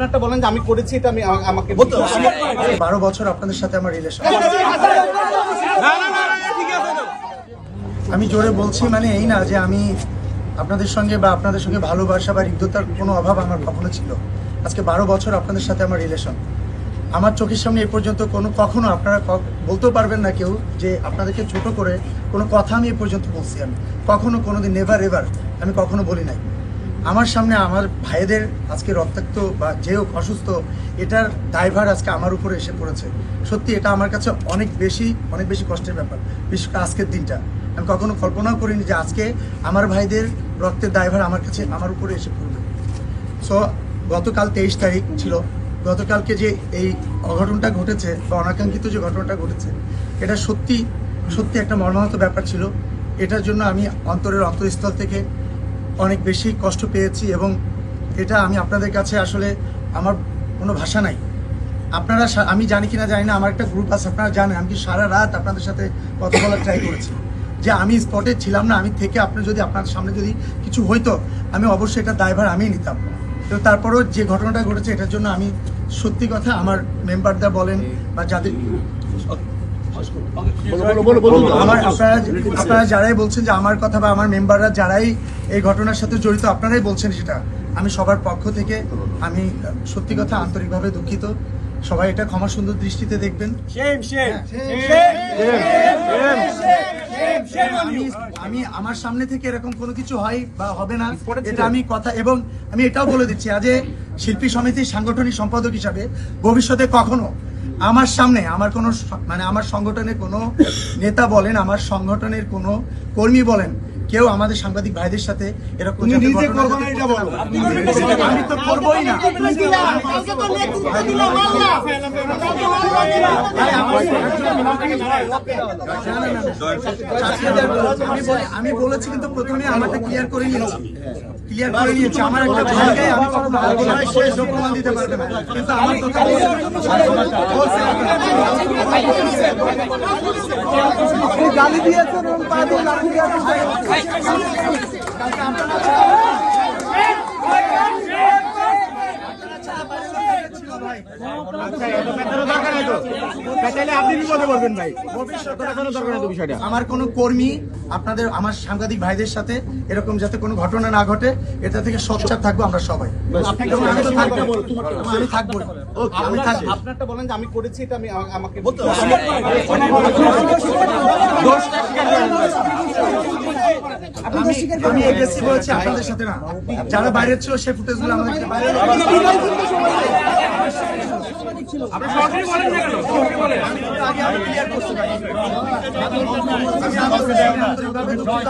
আপনারটা বলেন যে আমি করেছি, এটা আমি আমাকে 12 বছর আপনাদের সাথে আমার রিলেশন। আমি জোরে বলছি মানে এই না যে আমি আপনাদের সঙ্গে বা আপনাদের সঙ্গে ভালোবাসা বা হৃদ্যতার কোনো অভাব আমার কখনো ছিল। আজকে 12 বছর আপনাদের সাথে আমার রিলেশন। আমার চোখের সামনে এ পর্যন্ত কখনো আপনারা বলতেও পারবেন না কেউ যে আপনাদেরকে ছোট করে কোনো কথা আমি এ পর্যন্ত বলছি। আমি কখনো কোনোদিন নেভার এভার আমি কখনো বলি নাই। আমার সামনে আমার ভাইদের আজকে রক্তাক্ত বা যে হোক অসুস্থ, এটার দায়ভার আজকে আমার উপরে এসে পড়েছে। সত্যি এটা আমার কাছে অনেক বেশি কষ্টের ব্যাপার। বিশেষ করে আজকের দিনটা আমি কখনো কল্পনাও করিনি যে আজকে আমার ভাইদের রক্তের দায়ভার আমার উপরে এসে পড়বে। সো গতকাল 23 তারিখ ছিল। গতকালকে যে এই অঘটনটা ঘটেছে বা অনাকাঙ্ক্ষিত যে ঘটনাটা ঘটেছে, এটা সত্যি একটা মর্মাহত ব্যাপার ছিল। এটার জন্য আমি অন্তরের অন্তঃস্থল থেকে অনেক বেশি কষ্ট পেয়েছি এবং এটা আমি আপনাদের কাছে আসলে আমার কোনো ভাষা নাই। আপনারা আমি জানি কিনা জানি না, আমার একটা গ্রুপ আছে, আপনারা জানেন আমি সারা রাত আপনাদের সাথে কথা বলার ট্রাই করেছি যে আমি স্পটে ছিলাম না। আমি থেকে আপনার সামনে যদি কিছু হইতো আমি অবশ্যই এটা দায়ভার আমি নিতাম। তো তারপরেও যে ঘটনাটা ঘটেছে এটার জন্য আমি সত্যি কথা আমার মেম্বাররা বলেন বা যাদের আপনারা যারাই বলছেন যে আমার কথা বা আমার মেম্বাররা যারাই এই ঘটনার সাথে জড়িত আপনারাই বলছেন সেটা, আমি সবার পক্ষ থেকে আমি সত্যি কথা আন্তরিকভাবে দুঃখিত। সবাই এটা ক্ষমা সুন্দর দৃষ্টিতে দেখবেন। আমি আমার সামনে থেকে এরকম কোনো কিছু হয় বা হবে না এটা আমি কথা, এবং আমি এটাও বলে দিচ্ছি আজ শিল্পী সমিতির সাংগঠনিক সম্পাদক হিসাবে ভবিষ্যতে কখনো আমার সামনে আমার কোনো মানে আমার সংগঠনের কোনো নেতা বলেন, আমার সংগঠনের কোনো কর্মী বলেন, কেউ আমাদের সাংবাদিক ভাইদের সাথে এরকম আমি তো করবোই না। আমি বলেছি কিন্তু প্রথমে আমাকে ক্লিয়ার করে নিয়েছি আমার একটা ভাইকে আমি প্রমাণ দিতে পারবে না, কিন্তু আমার গালি দিয়েছেন এবং আমার কোন কর্মী আপনাদের আমার সাংবাদিক ভাইদের সাথে এরকম যাতে কোনো ঘটনা না ঘটে এটা থেকে সোচ্চার থাকবো আমরা সবাই। আমি থাকবো। আপনারটা বলেন যে আমি করেছি, এটা আমি আমাকে আমি এগ্রেসিভ হয়েছি আপনাদের সাথে না, যারা বাইরে ছিল সেই ফুটেজগুলো আমাদের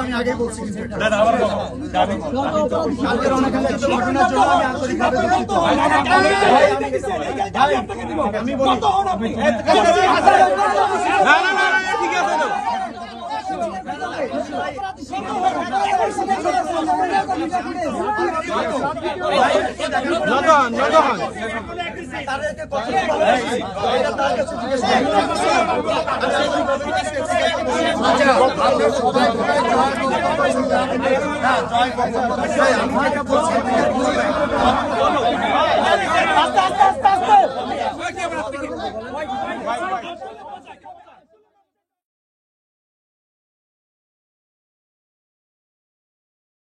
আমি আগে বলছি ঘটনার জন্য আমি আন্তরিকভাবে দুঃখিত। আমি বলি আস্তে আস্তে আস্তে